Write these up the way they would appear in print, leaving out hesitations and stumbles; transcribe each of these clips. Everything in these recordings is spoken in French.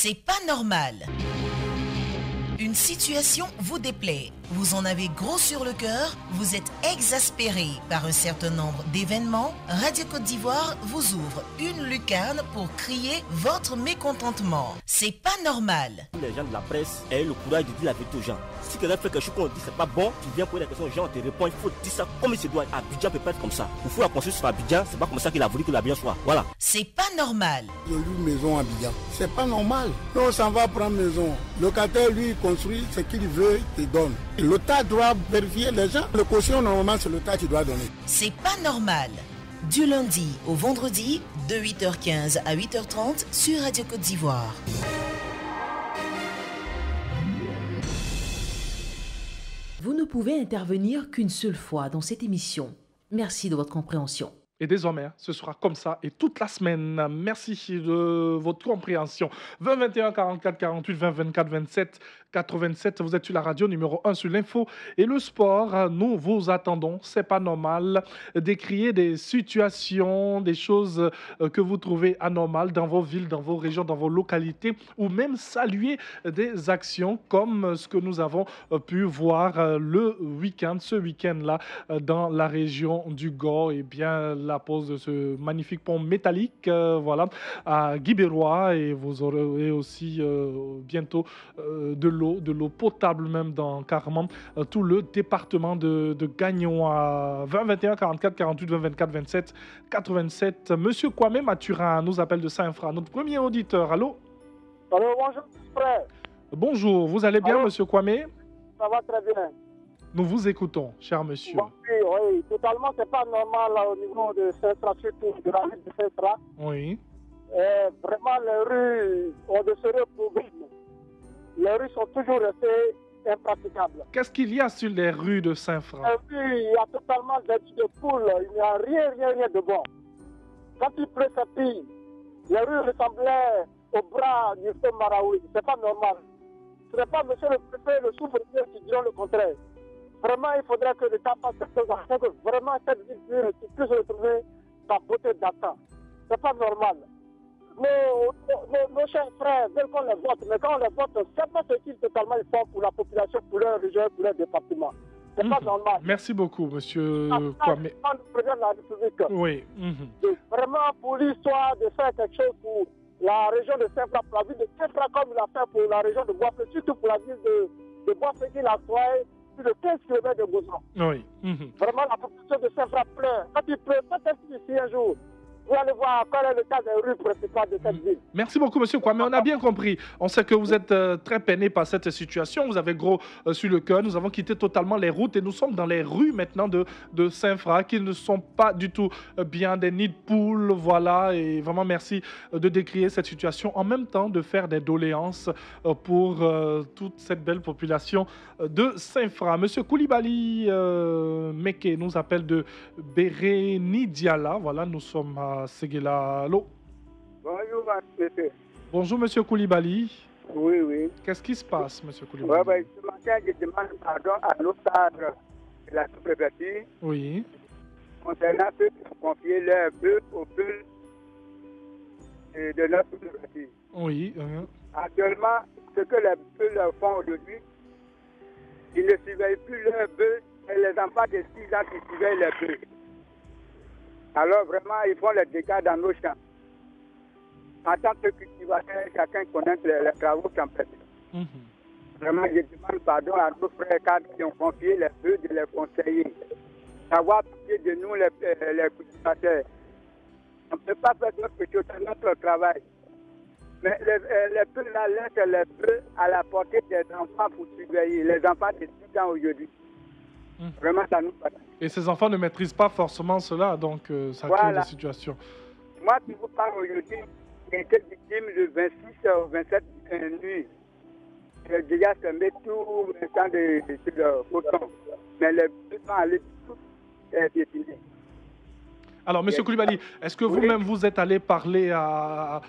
C'est pas normal. Une situation vous déplaît, vous en avez gros sur le cœur, vous êtes exaspéré par un certain nombre d'événements, Radio Côte d'Ivoire vous ouvre une lucarne pour crier votre mécontentement. C'est pas normal. Les gens de la presse aient le courage de dire la vérité aux gens. Si quelqu'un fait quelque chose qu'on dit c'est pas bon, tu viens poser la question aux gens, on te répond, il faut dire ça comme il se doit. Abidjan peut pas être comme ça. Il faut la construire sur Abidjan, c'est pas comme ça qu'il a voulu que l'Abidjan soit. Voilà. C'est pas normal. Je loue une maison à Abidjan. C'est pas normal. Nous on s'en va prendre maison. Le locataire lui il construit ce qu'il veut, il te donne. L'État doit vérifier les gens. Le caution normalement c'est l'État qui doit donner. C'est pas normal. Du lundi au vendredi, de 8h15 à 8h30 sur Radio Côte d'Ivoire. Vous ne pouvez intervenir qu'une seule fois dans cette émission. Merci de votre compréhension. Et désormais, ce sera comme ça et toute la semaine. Merci de votre compréhension. 20 21 44 48 20 24 27 87. Vous êtes sur la radio numéro 1 sur l'info et le sport. Nous vous attendons. C'est pas normal d'écrire des situations, des choses que vous trouvez anormales dans vos villes, dans vos régions, dans vos localités ou même saluer des actions comme ce que nous avons pu voir ce week-end-là dans la région du Gord. Et bien, la pose de ce magnifique pont métallique à Guibérois et vous aurez aussi bientôt de l'eau potable même dans carrément tout le département de Gagnoa. 20 21 44 48 20 24 27 87. Monsieur Kwame Mathurin nous appelle de Saint-Infra, notre premier auditeur. Allô? Allô, bonjour frère. Bonjour, vous allez bien? Allô? Monsieur Kwame? Ça va très bien. Nous vous écoutons, cher monsieur. Bon, oui, totalement, c'est pas normal là, au niveau de Saint-Fra, surtout de la ville de Saint-Fra. Oui. Vraiment, les rues ont de sérieux problèmes. Les rues sont toujours restées impraticables. Qu'est-ce qu'il y a sur les rues de Saint-Fra? Il y a totalement des nids de poules, il n'y a rien de bon. Quand il pleut, ça pille. Les rues ressemblaient au bras du feu Maraoui. C'est pas normal. Ce n'est pas monsieur le préfet, le sous-préfet qui diront le contraire. Vraiment, il faudrait que l'État fasse quelque chose afin que vraiment cette ville puisse retrouver sa beauté d'antan. C'est pas normal. Nos chers frères veulent qu'on les vote, mais quand on les vote, c'est pas ce qu'ils totalement ils font pour la population, pour leur région, pour leur département. C'est pas normal. Merci beaucoup, monsieur Kwame. Le président de la République. Oui. Vraiment, pour l'histoire de faire quelque chose pour la région de Saint-Fra, pour la ville de Saint-Fra, comme il a fait pour la région de Bois-Feu, surtout pour la ville de Bois-Feu, il a soigné plus de 15 km de Gozan. Oui. Vraiment, la population de Saint-Fra pleure. Quand il pleut, peut-être ici un jour, vous allez voir quel est le cas des rues principales de cette ville. Merci beaucoup, monsieur Kwame. On a bien compris. On sait que vous êtes très peiné par cette situation. Vous avez gros sur le cœur. Nous avons quitté totalement les routes et nous sommes dans les rues maintenant de Saint-Fra qui ne sont pas du tout bien, des nids de poules. Voilà. Et vraiment, merci de décrire cette situation. En même temps, de faire des doléances pour toute cette belle population de Saint-Fra. Monsieur Koulibaly Meke nous appelle de Bérénidiala. Voilà, nous sommes à Séguéla. Allô? Bonjour, monsieur. Bonjour, monsieur Koulibaly. Oui. Qu'est-ce qui se passe, monsieur Koulibaly? Ce matin, je demande pardon à nos cadres de la sous-préfecture. Oui. Concernant ceux qui ont confié leur bœuf au peuple de notre sous-préfecture. Oui. Actuellement, ce que les bœufs leur font aujourd'hui, ils ne surveillent plus leurs bœufs et les enfants de 6 ans qui surveillent les bœufs. Alors vraiment, ils font les dégâts dans nos champs. En tant que cultivateur, chacun connaît les travaux champêtres. Vraiment, je demande pardon à nos frères cadres qui ont confié les bœufs de les conseiller. Savoir pitié de nous, les cultivateurs. On ne peut pas faire notre chose, c'est notre travail. Mais les bœufs là laissent les bœufs à la portée des enfants pour surveiller. Les enfants de 6 ans aujourd'hui. Vraiment, ça nous passe. Et ces enfants ne maîtrisent pas forcément cela, donc ça crée des situations. Moi, qui vous parle aujourd'hui, j'ai été victime le 26 au 27 nuit. J'ai déjà semé tout le temps de coton. Mais les bœufs sont allés tout piétiner. Alors, monsieur Koulibaly, est-ce que vous-même vous êtes allé parler à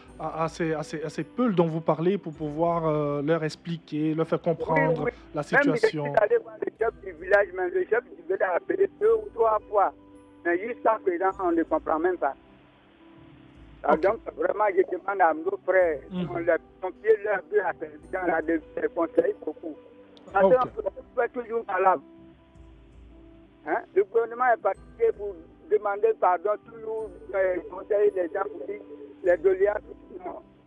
ces peuls dont vous parlez pour pouvoir leur expliquer, leur faire comprendre la situation? Même je suis allé voir le chef du village, même le chef du village a appelé 2 ou 3 fois. Mais jusqu'à présent, on ne comprend même pas. Donc, vraiment, je demande à nos frères, les pompiers, leur but à président, là, de les conseiller beaucoup. Parce qu'on peut toujours malade. Hein? Le gouvernement est parti pour demander pardon, toujours conseiller les gens pour dire les doléances.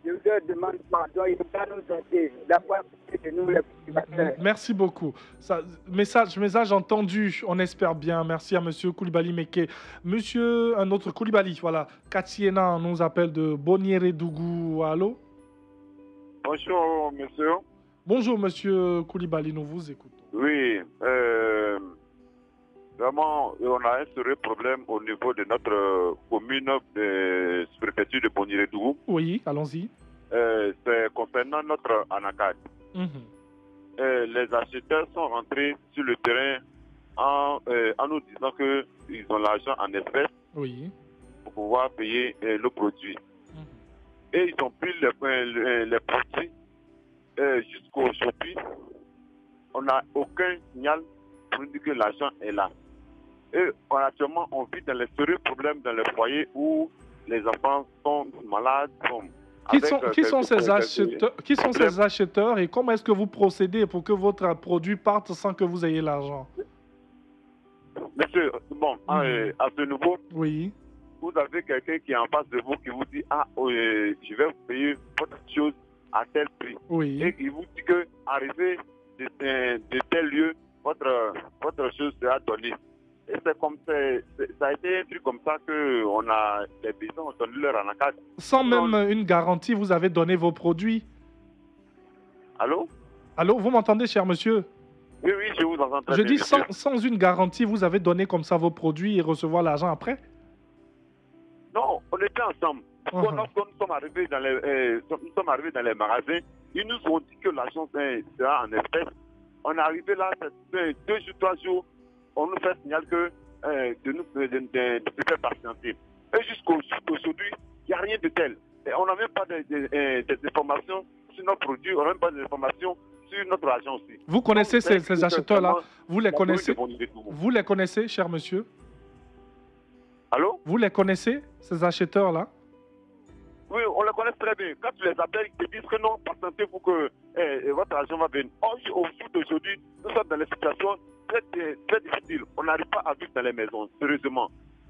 Je leur demande pardon, ils ne peuvent pas nous traiter. D'avoir que nous les privateurs. Merci beaucoup. Message entendu, on espère bien. Merci à monsieur Koulibaly Meke. Un autre Koulibaly, voilà. Katiena nous appelle de Boniere-Dougou. Allô? Bonjour, monsieur. Bonjour, monsieur Koulibaly, nous vous écoutons. Oui, vraiment, on a un sérieux problème au niveau de notre commune de préfecture de Boniere-Dougou. Oui, allons-y. C'est concernant notre anacad. Les acheteurs sont rentrés sur le terrain en nous disant qu'ils ont l'argent en espèces pour pouvoir payer le produit. Et ils ont pris les produits jusqu'à aujourd'hui. On n'a aucun signal pour nous dire que l'argent est là. Et actuellement, on vit dans les sérieux problèmes dans les foyers où les enfants sont malades. Qui sont ces acheteurs et comment est-ce que vous procédez pour que votre produit parte sans que vous ayez l'argent? Monsieur, à ce niveau, vous avez quelqu'un qui est en face de vous qui vous dit je vais vous payer votre chose à tel prix. Et il vous dit que arrivé de tel lieu, votre chose sera donnée. Et c'est comme ça a été un truc comme ça que les paysans ont donné leur anacad. Sans même une garantie, vous avez donné vos produits. Allô? Allô, vous m'entendez, cher monsieur? Oui, je vous entends très bien. Je dis sans une garantie, vous avez donné comme ça vos produits et recevoir l'argent après? Non, on était ensemble. Quand nous sommes arrivés dans les magasins, ils nous ont dit que l'argent sera en espèces. On est arrivé là, 2 jours, 3 jours. On nous fait signal que de se faire patienter. Et jusqu'aujourd'hui, il n'y a rien de tel. Et on n'a même pas d'informations sur nos produits, on n'a même pas d'informations sur notre argent aussi. Vous connaissez ces acheteurs-là? Vous les connaissez? Vous les connaissez, cher monsieur? Allô? Vous les connaissez, ces acheteurs-là? Oui, on les connaît très bien. Quand tu les appelles, ils te disent que non, patientez-vous que votre argent va venir. Au jour d'aujourd'hui, nous sommes dans les situations très difficile. On n'arrive pas à vivre dans les maisons, sérieusement.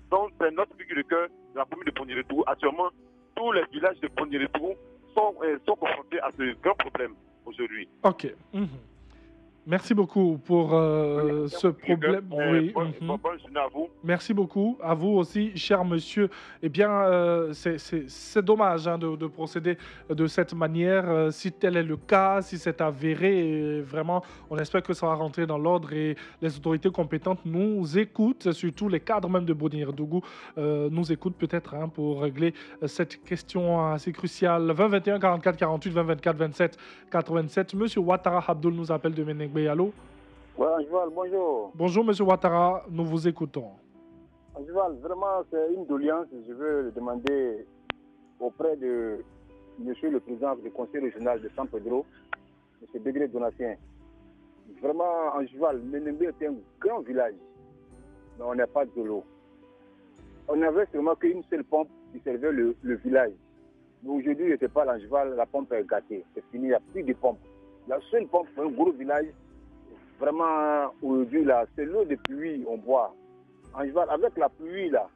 Donc, c'est notre figure de cœur de la commune de Boniere-Dougou. Actuellement, tous les villages de Boniere-Dougou sont confrontés à ce grand problème aujourd'hui. Ok. Merci beaucoup pour ce problème. Bonne journée à vous. Merci beaucoup. À vous aussi, cher monsieur. Eh bien, c'est dommage de procéder de cette manière. Si tel est le cas, si c'est avéré, vraiment, on espère que ça va rentrer dans l'ordre et les autorités compétentes nous écoutent, surtout les cadres même de Boniere-Dougou nous écoutent peut-être pour régler cette question assez cruciale. 20 21 44 48 20 24 27 87. Monsieur Ouattara Abdoul nous appelle de Menegbe. Allô? Oui, Angeval, bonjour. Bonjour, monsieur Ouattara, nous vous écoutons. Angeval, vraiment, c'est une doléance. Je veux le demander auprès de monsieur le président du conseil régional de San Pedro, monsieur Degré Donatien. Vraiment, Angeval, Menegbe est un grand village, mais on n'a pas de l'eau. On avait seulement qu'une seule pompe qui servait le village. Mais aujourd'hui, il n'était pas l'Angeval, la pompe est gâtée. C'est fini, il n'y a plus de pompe. La seule pompe pour un gros village, vraiment, aujourd'hui, là, c'est l'eau de pluie, on boit. Angeval, avec la pluie, là,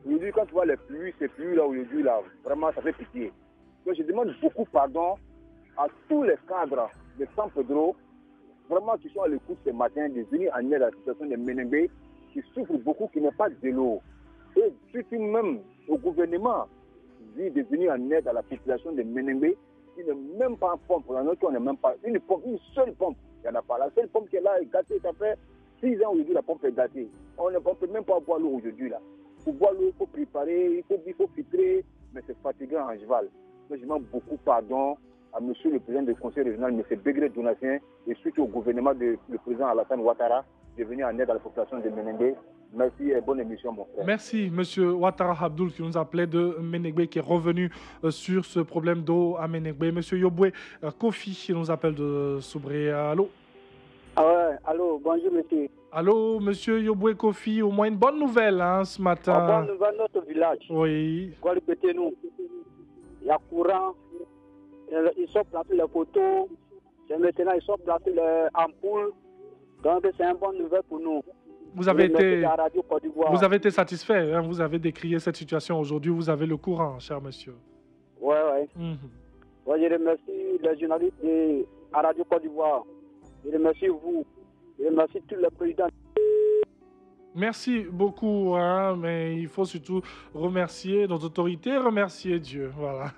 aujourd'hui, quand tu vois les pluies, ces pluies-là, aujourd'hui, là, vraiment, ça fait pitié. Donc, je demande beaucoup pardon à tous les cadres de San Pedro, vraiment, qui sont à l'écoute ce matin, de venir en aide à la situation des Menegbe, qui souffrent beaucoup, qui n'ont pas de l'eau. Et surtout même au gouvernement, de venir en aide à la population de Menegbe, qui n'est même pas en pompe. Dans notre cas, on n'a même pas une pompe, une seule pompe. Il n'y en a pas. La seule pompe qui est là est gâtée. Ça fait 6 ans aujourd'hui, la pompe est gâtée. On ne peut même pas boire l'eau aujourd'hui. Là. Pour boire l'eau, il faut préparer, il faut filtrer, mais c'est fatigant en cheval. Donc, je demande beaucoup pardon à monsieur le président du conseil régional, monsieur Degré Donatien, et surtout au gouvernement du président Alassane Ouattara, de venir en aide à la population de Menegbe. Merci et bonne émission, mon frère. Merci, monsieur Ouattara Abdoul, qui nous appelait de Menegbe, qui est revenu sur ce problème d'eau à Menegbe. Monsieur Yobwe Kofi, qui nous appelle de Soubré. Allô? Ah ouais, allô, bonjour monsieur. Allô, monsieur Yoboué Kofi, au moins une bonne nouvelle hein, ce matin. Bonne nouvelle, notre village. Oui. Quoi répétez-nous? Il y a courant, ils sont placés les poteaux, et maintenant ils sont placés les ampoules. Donc c'est une bonne nouvelle pour nous. Vous avez été satisfait, hein, vous avez décrié cette situation aujourd'hui, vous avez le courant, cher monsieur. Oui, oui. Ouais, je remercie les journalistes de la Radio Côte d'Ivoire. Je remercie vous. Je remercie tous les présidents. Merci beaucoup, hein, mais il faut surtout remercier nos autorités, remercier Dieu. Voilà.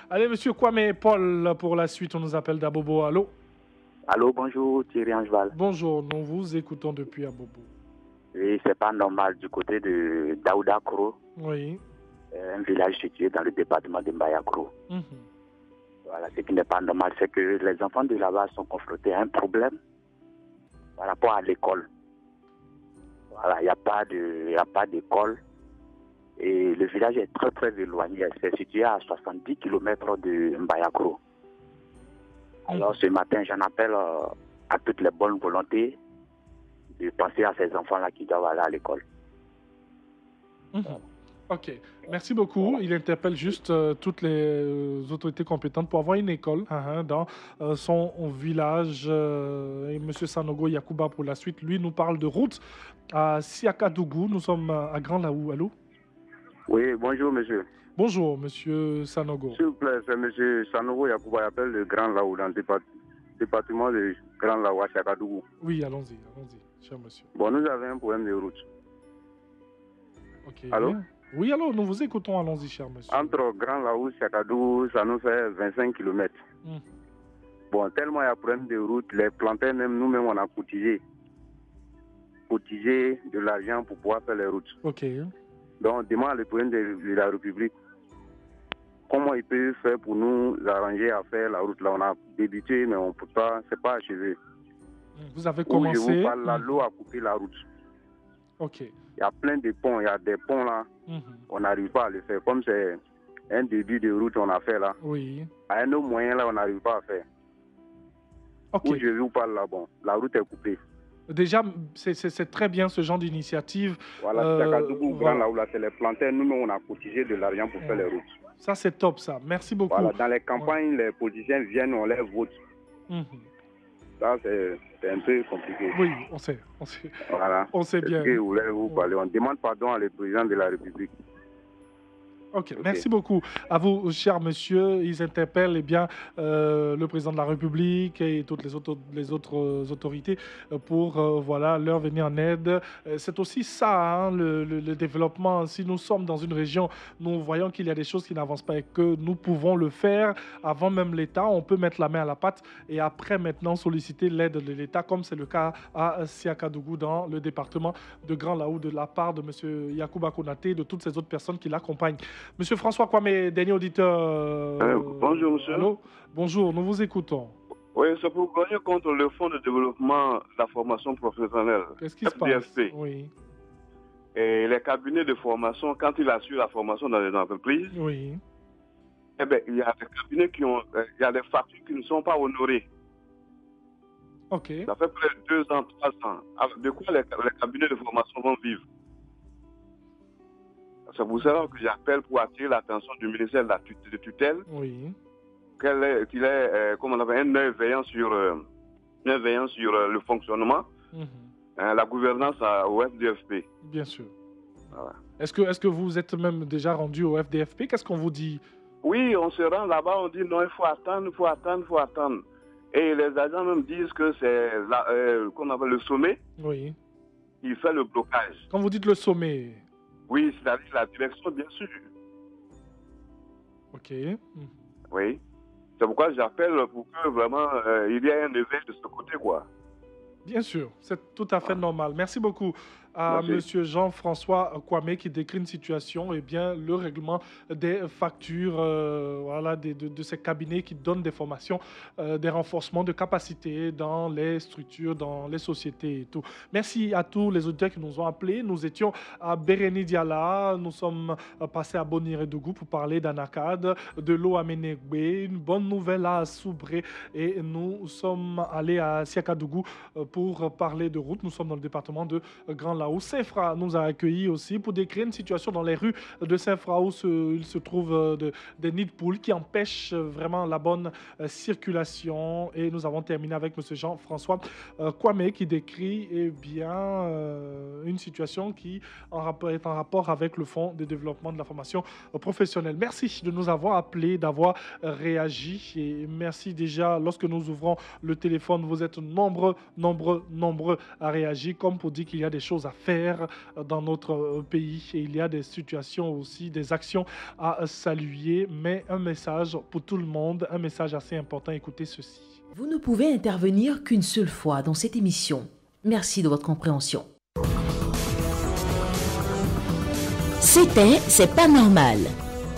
Allez, monsieur Kwame Paul, pour la suite, on nous appelle d'Abobo. Allô? Allô, bonjour Thierry Angeval. Bonjour, nous vous écoutons depuis Abobo. Oui, c'est pas normal du côté de Daouda Kro. Oui. Un village situé dans le département de Mbayakro. Voilà, ce qui n'est pas normal, c'est que les enfants de là-bas sont confrontés à un problème par rapport à l'école. Voilà, il n'y a pas d'école. Et le village est très très éloigné. C'est situé à 70 km de Mbayakro. Alors ce matin, j'en appelle à toutes les bonnes volontés de penser à ces enfants-là qui doivent aller à l'école. Ok, merci beaucoup. Il interpelle juste toutes les autorités compétentes pour avoir une école dans son village. Et M. Sanogo Yakuba, pour la suite, lui, nous parle de route à Siakadougou. Nous sommes à Grand Laou. Allô? Oui, bonjour, monsieur. Bonjour, monsieur Sanogo. S'il vous plaît, c'est monsieur Sanogo Yakuba, il appelle le Grand Laou, dans le département de Grand Laou à Siakadougou. Oui, allons-y, cher monsieur. Bon, nous avons un problème de route. Ok. Allô? Oui, alors nous vous écoutons, allons-y, cher monsieur. Entre Grand Laou et Siakadougou, ça nous fait 25 km. Bon, tellement il y a problème de route, les plantains, même nous-mêmes, on a cotisé de l'argent pour pouvoir faire les routes. Ok. Donc, on demande le président de la République comment il peut faire pour nous arranger à faire la route. Là, on a débuté, mais on ne peut pas, c'est pas achevé. Vous avez commencé. Je vous parle, l'eau a coupé la route. Ok. Il y a plein de ponts, il y a des ponts là, on n'arrive pas à le faire. Comme c'est un début de route qu'on a fait là, oui. À un autre moyen là, on n'arrive pas à faire. Ok. Où je vous parle là, bon, la route est coupée. Déjà, c'est très bien ce genre d'initiative. Voilà, Grand Laou, là, c'est les plantains. Nous, on a cotisé de l'argent pour faire les routes. Ça, c'est top, ça. Merci beaucoup. Voilà, dans les campagnes, les politiciens viennent, on les vote. Ça, c'est un peu compliqué. Oui, on sait. Voilà. On sait bien. Vous parlez. On demande pardon à le président de la République. Ok, merci beaucoup à vous, cher monsieur. Ils interpellent le président de la République et toutes les autres autorités pour leur venir en aide. C'est aussi ça, le développement. Si nous sommes dans une région, nous voyons qu'il y a des choses qui n'avancent pas et que nous pouvons le faire avant même l'État. On peut mettre la main à la pâte et après maintenant solliciter l'aide de l'État, comme c'est le cas à Siakadougou dans le département de Grand Laou de la part de monsieur Yakuba Konaté et de toutes ces autres personnes qui l'accompagnent. Monsieur François Kwame, dernier auditeur. Bonjour, monsieur. Allô? Bonjour, nous vous écoutons. Oui, c'est pour gagner contre le Fonds de développement de la formation professionnelle. Qu'est-ce qui se passe? Oui. Et les cabinets de formation, quand ils assurent la formation dans les entreprises, oui. Eh bien, il y a des cabinets il y a des factures qui ne sont pas honorées. Ok. Ça fait près de 2 ans, 3 ans. De quoi les cabinets de formation vont vivre? C'est pour cela que j'appelle pour attirer l'attention du ministère de tutelle. Oui. Qu'il ait comme on appelle, un œil veillant sur le fonctionnement, la gouvernance au FDFP. Bien sûr. Voilà. Est-ce que vous êtes même déjà rendu au FDFP? Qu'est-ce qu'on vous dit? Oui, on se rend là-bas, on dit non, il faut attendre. Et les agents même disent que c'est qu'on appelle le sommet. Oui. Il fait le blocage. Quand vous dites le sommet? Oui, c'est-à-dire la direction, bien sûr. Ok. Oui. C'est pourquoi j'appelle pour que vraiment il y ait un éveil de ce côté, quoi. Bien sûr, c'est tout à fait normal. Merci beaucoup, à M. Jean-François Kwame qui décrit une situation, bien, le règlement des factures de ces cabinets qui donnent des formations, des renforcements de capacité dans les structures, dans les sociétés et tout. Merci à tous les auditeurs qui nous ont appelés. Nous étions à Béréni Diala, nous sommes passés à Boniredougou pour parler d'Anakad, de l'eau à Ménégbé, une bonne nouvelle à Soubré, et nous sommes allés à Siakadougou pour parler de route. Nous sommes dans le département de Grand Laos. Saint-Fra nous a accueillis aussi pour décrire une situation dans les rues de Saint-Fra où il se trouve des nids de poules qui empêchent vraiment la bonne circulation. Et nous avons terminé avec M. Jean-François Kwame qui décrit une situation qui est en rapport avec le Fonds de développement de la formation professionnelle. Merci de nous avoir appelés, d'avoir réagi, et merci déjà lorsque nous ouvrons le téléphone, vous êtes nombreux à réagir, comme pour dire qu'il y a des choses à faire dans notre pays et il y a des situations aussi, des actions à saluer, mais un message pour tout le monde, un message assez important. Écoutez ceci. Vous ne pouvez intervenir qu'une seule fois dans cette émission. Merci de votre compréhension. C'est pas normal.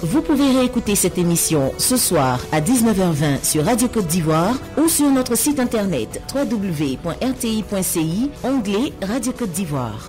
Vous pouvez réécouter cette émission ce soir à 19h20 sur Radio Côte d'Ivoire ou sur notre site internet www.rti.ci, onglet Radio Côte d'Ivoire.